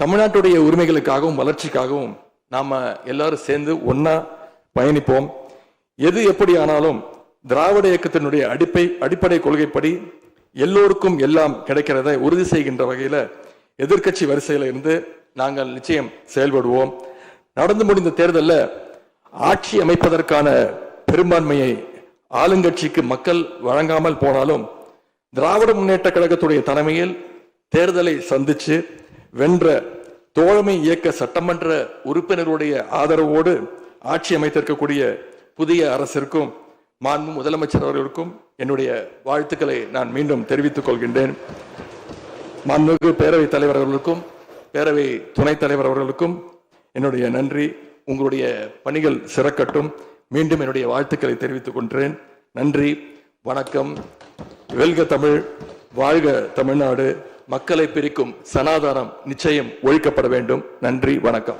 தமிழ்நாட்டுடைய உரிமைகளுக்காகவும் வளர்ச்சிக்காகவும் நாம எல்லாரும் சேர்ந்து ஒன்னா பயணிப்போம். எது எப்படி ஆனாலும் திராவிட இயக்கத்தினுடைய அடிப்படை கொள்கைப்படி எல்லோருக்கும் எல்லாம் கிடைக்கிறதை உறுதி செய்கின்ற வகையில எதிர்க்கட்சி வரிசையில இருந்து நாங்கள் நிச்சயம் செயல்படுவோம். நடந்து முடிந்த தேர்தலில் ஆட்சி அமைப்பதற்கான பெரும்பான்மையை ஆளுங்கட்சிக்கு மக்கள் வழங்காமல் போனாலும் திராவிட முன்னேற்ற கழகத்துடைய தலைமையில் தேர்தலை சந்திச்சு வென்ற தோழமை இயக்க சட்டமன்ற உறுப்பினருடைய ஆதரவோடு ஆட்சி அமைத்திருக்கக்கூடிய புதிய அரசிற்கும் மாண்பு முதலமைச்சர் அவர்களுக்கும் என்னுடைய வாழ்த்துக்களை நான் மீண்டும் தெரிவித்துக் கொள்கின்றேன். மாண்புமிகு பேரவைத் தலைவர் அவர்களுக்கும் பேரவை துணைத் தலைவர் அவர்களுக்கும் என்னுடைய நன்றி. உங்களுடைய பணிகள் சிறக்கட்டும். மீண்டும் என்னுடைய வாழ்த்துக்களை தெரிவித்துக் கொள்கிறேன். நன்றி, வணக்கம். வெல்க தமிழ், வாழ்க தமிழ்நாடு. மக்களை பிரிக்கும் சனாதானம் நிச்சயம் ஒழிக்கப்பட வேண்டும். நன்றி, வணக்கம்.